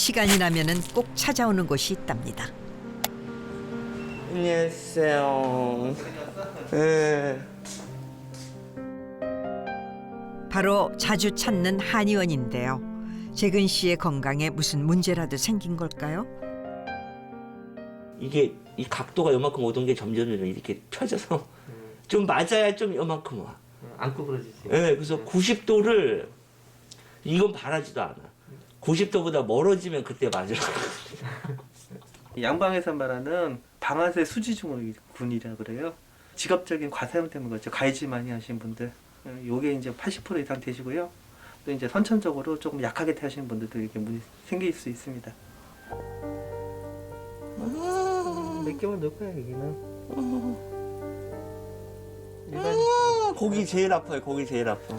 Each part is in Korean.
시간이 나면은 꼭 찾아오는 곳이 있답니다. 안녕하세요. 네. 바로 자주 찾는 한의원인데요. 재근 씨의 건강에 무슨 문제라도 생긴 걸까요? 이게 이 각도가 요만큼 오던 게 점점 이렇게 펴져서 좀 맞아야 좀 요만큼 와. 안 구부러지지. 네, 그래서 90도를 이건 바라지도 않아. 90도보다 멀어지면 그때 맞으라고. 양방에서 말하는 방아쇠 수지증후군이라 그래요. 직업적인 과사용 때문에 그렇죠. 가해질 많이 하신 분들. 요게 이제 80% 이상 되시고요. 또 이제 선천적으로 조금 약하게 태하시는 분들도 이렇게 문이 생길 수 있습니다. 몇 개월 넣을 거야 여기는. 거기 제일 아파요. 거기 제일 아파.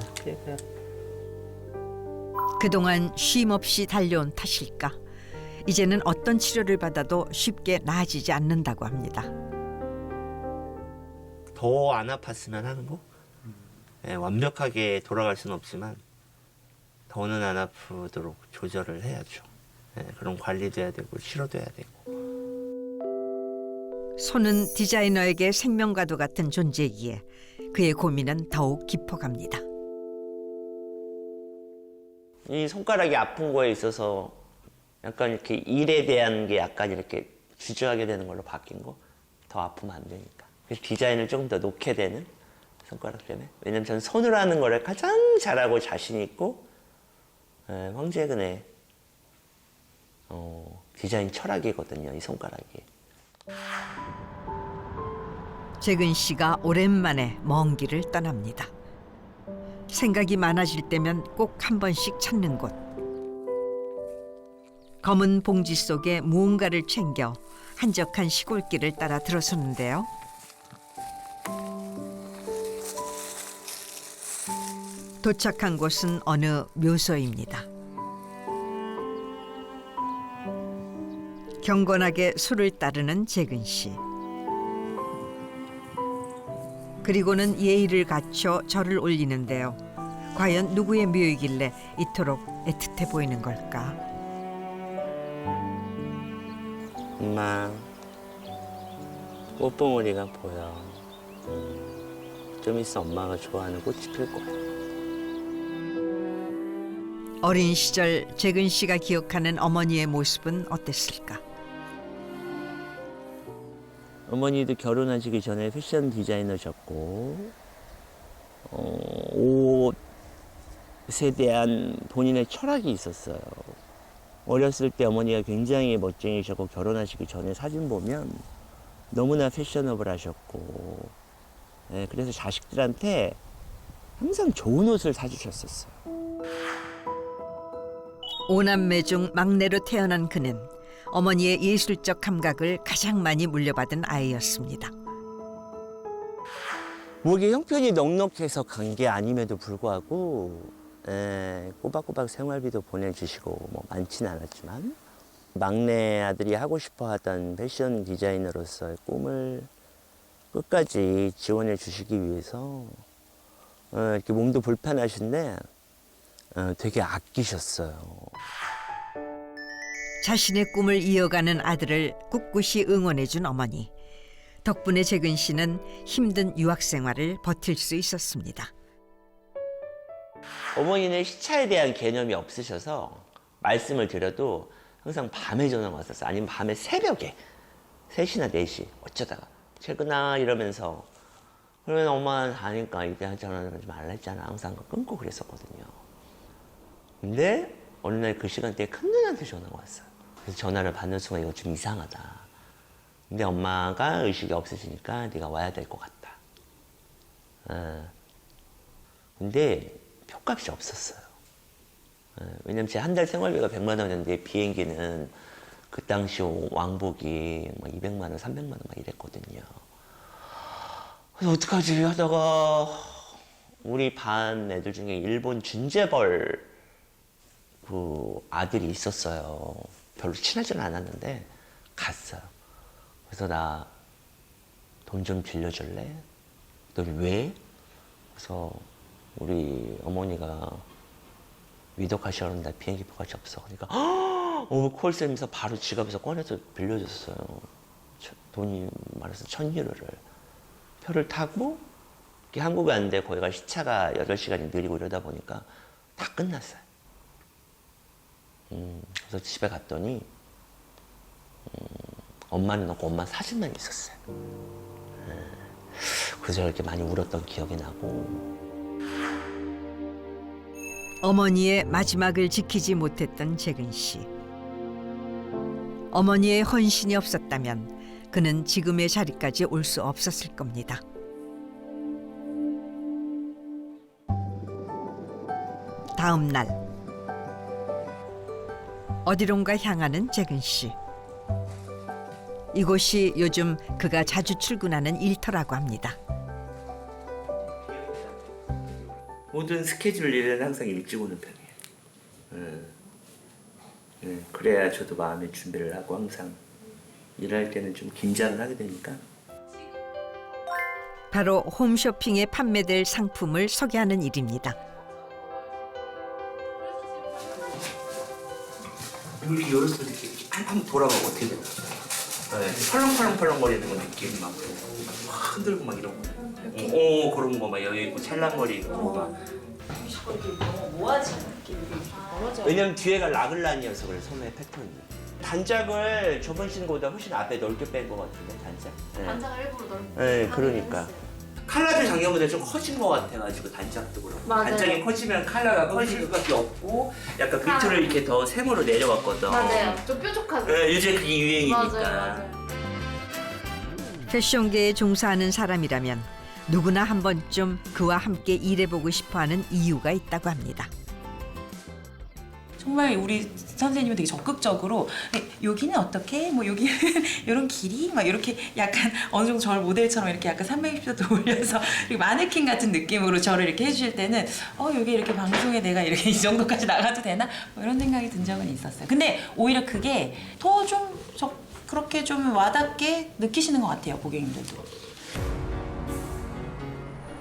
그동안 쉼 없이 달려온 탓일까? 이제는 어떤 치료를 받아도 쉽게 나아지지 않는다고 합니다. 더 안 아팠으면 하는 거? 네, 완벽하게 돌아갈 수는 없지만 더는 안 아프도록 조절을 해야죠. 네, 그럼 관리도 해야 되고 치료도 해야 되고. 손은 디자이너에게 생명과도 같은 존재이기에 그의 고민은 더욱 깊어갑니다. 이 손가락이 아픈 거에 있어서 약간 이렇게 일에 대한 게 약간 이렇게 주저하게 되는 걸로 바뀐 거. 더 아프면 안 되니까. 그래서 디자인을 조금 더 놓게 되는 손가락 때문에. 왜냐면 저는 손으로 하는 거를 가장 잘하고 자신 있고 황재근의 디자인 철학이거든요. 이 손가락이. 재근 씨가 오랜만에 먼 길을 떠납니다. 생각이 많아질 때면 꼭 한 번씩 찾는 곳. 검은 봉지 속에 무언가를 챙겨 한적한 시골길을 따라 들어섰는데요. 도착한 곳은 어느 묘소입니다. 경건하게 술을 따르는 재근 씨. 그리고는 예의를 갖춰 절을 올리는데요. 과연 누구의 묘이길래 이토록 애틋해 보이는 걸까? 엄마, 꽃봉오리가 보여. 좀 있어 엄마가 좋아하는 꽃이 필 거야. 어린 시절 재근 씨가 기억하는 어머니의 모습은 어땠을까? 어머니도 결혼하시기 전에 패션 디자이너셨고 옷에 대한 본인의 철학이 있었어요. 어렸을 때 어머니가 굉장히 멋쟁이셨고 결혼하시기 전에 사진 보면 너무나 패셔너블 하셨고 그래서 자식들한테 항상 좋은 옷을 사주셨었어요. 오남매 중 막내로 태어난 그는 어머니의 예술적 감각을 가장 많이 물려받은 아이였습니다. 뭐 이게 형편이 넉넉해서 간 게 아님에도 불구하고 꼬박꼬박 생활비도 보내주시고 뭐 많지는 않았지만 막내 아들이 하고 싶어하던 패션 디자이너로서의 꿈을 끝까지 지원해 주시기 위해서 이렇게 몸도 불편하신데 되게 아끼셨어요. 자신의 꿈을 이어가는 아들을 꿋꿋이 응원해준 어머니. 덕분에 재근 씨는 힘든 유학 생활을 버틸 수 있었습니다. 어머니는 시차에 대한 개념이 없으셔서 말씀을 드려도 항상 밤에 전화가 왔었어요. 아니면 밤에 새벽에 3시나 4시 어쩌다가 재근아 이러면서 그러면 엄마는 아니까 이때 전화를 하지 말라 했잖아. 항상 끊고 그랬었거든요. 근데 어느 날 그 시간대에 큰 누나한테 전화가 왔어요. 그래서 전화를 받는 순간 이거 좀 이상하다. 근데 엄마가 의식이 없으시니까 네가 와야 될 것 같다. 근데 표값이 없었어요. 왜냐면 제 한 달 생활비가 100만 원이었는데 비행기는 그 당시 왕복이 뭐 200만 원, 300만 원 막 이랬거든요. 그래서 어떡하지 하다가 우리 반 애들 중에 일본 준재벌 그 아들이 있었어요. 별로 친하지는 않았는데 갔어요. 그래서 나 돈 좀 빌려줄래? 너 왜? 그래서 우리 어머니가 위독하시는데 비행기 표값이 없어. 그러니까 콜쌤에서 바로 지갑에서 꺼내서 빌려줬어요. 돈이 말해서 1,000유로를. 표를 타고 한국에 왔는데 거기가 시차가 8시간이 느리고 이러다 보니까 다 끝났어요. 그래서 집에 갔더니 엄마는 없고 엄마 사진만 있었어요. 그래서 이렇게 많이 울었던 기억이 나고. 어머니의 마지막을 지키지 못했던 재근 씨. 어머니의 헌신이 없었다면 그는 지금의 자리까지 올 수 없었을 겁니다. 다음 날 어디론가 향하는 재근 씨. 이곳이 요즘 그가 자주 출근하는 일터라고 합니다. 모든 스케줄 일은 항상 일찍 오는 편이에요. 그래야 저도 마음의 준비를 하고 항상 일할 때는 좀 긴장을 하게 되니까. 바로 홈쇼핑에 판매될 상품을 소개하는 일입니다. 이렇게 열었을 때 이렇게 한번 돌아가고 어떻게 되나? 펄렁펄렁 거리는 거 느낌이 막 흔들고 막 이런 거. 그런 거 막 여기 있고 찰랑거리 있고 막. 모아지는 느낌이 멀어져. 왜냐면 뒤에가 라글란이어서 그래 소매 패턴이. 단짝을 저번 신고보다 훨씬 앞에 넓게 뺀 거 같은데 단짝. 단장을 일부러 넓게. 네, 그러니까. 칼라도 작년보다 좀 커진 것 같아가지고 단짝도 그렇고. 맞아요. 단짝이 커지면 칼라가 커질 수밖에 없고 약간 밑으로 이렇게 더 세모로 내려갔거든. 맞아요. 좀 뾰족하게. 네, 요새 그게 유행이니까. 맞아요. 패션계에 종사하는 사람이라면 누구나 한 번쯤 그와 함께 일해보고 싶어하는 이유가 있다고 합니다. 정말 우리 선생님은 되게 적극적으로 여기는 어떻게 뭐 여기는 이런 길이 막 이렇게 약간 어느 정도 저를 모델처럼 이렇게 약간 360도 돌려서 그리고 마네킹 같은 느낌으로 저를 이렇게 해주실 때는 여기 이렇게 방송에 내가 이렇게 이 정도까지 나가도 되나 뭐 이런 생각이 든 적은 있었어요. 근데 오히려 그게 더 좀 그렇게 좀 와닿게 느끼시는 것 같아요, 고객님들도.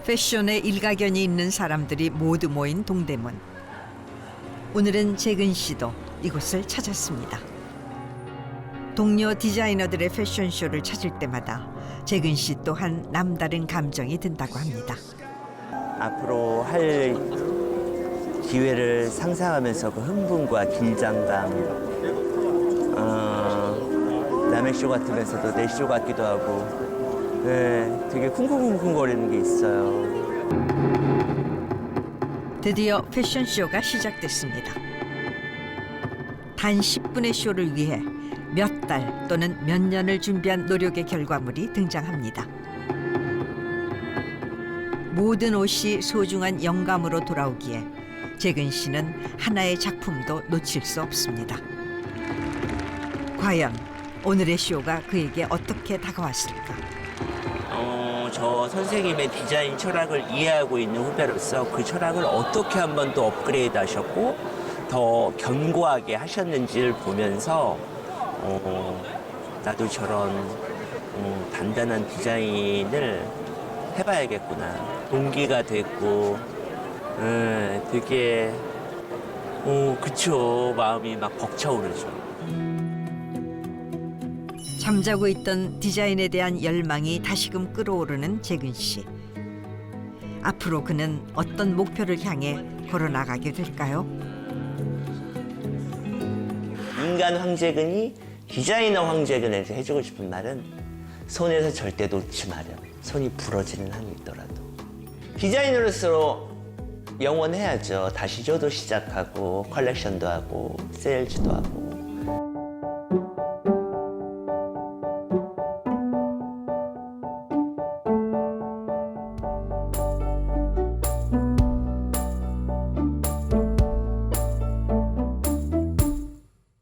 패션에 일가견이 있는 사람들이 모두 모인 동대문. 오늘은 재근 씨도 이곳을 찾았습니다. 동료 디자이너들의 패션쇼를 찾을 때마다 재근 씨 또한 남다른 감정이 든다고 합니다. 앞으로 할 기회를 상상하면서 그 흥분과 긴장감, 남의 쇼 같으면서도 내 쇼 같기도 하고, 되게 쿵쿵쿵쿵거리는 게 있어요. 드디어 패션쇼가 시작됐습니다. 단 10분의 쇼를 위해 몇 달 또는 몇 년을 준비한 노력의 결과물이 등장합니다. 모든 옷이 소중한 영감으로 돌아오기에 재근 씨는 하나의 작품도 놓칠 수 없습니다. 과연 오늘의 쇼가 그에게 어떻게 다가왔을까? 저 선생님의 디자인 철학을 이해하고 있는 후배로서 그 철학을 어떻게 한번 또 업그레이드 하셨고 더 견고하게 하셨는지를 보면서 나도 저런 단단한 디자인을 해봐야겠구나. 동기가 됐고 되게 그쵸. 마음이 막 벅차오르죠. 잠자고 있던 디자인에 대한 열망이 다시금 끌어오르는 재근 씨. 앞으로 그는 어떤 목표를 향해 걸어나가게 될까요? 인간 황재근이 디자이너 황재근에게 해주고 싶은 말은 손에서 절대 놓지 마렴. 손이 부러지는 한이 있더라도. 디자이너로서 영원해야죠. 다시 저도 시작하고 컬렉션도 하고 세일즈도 하고.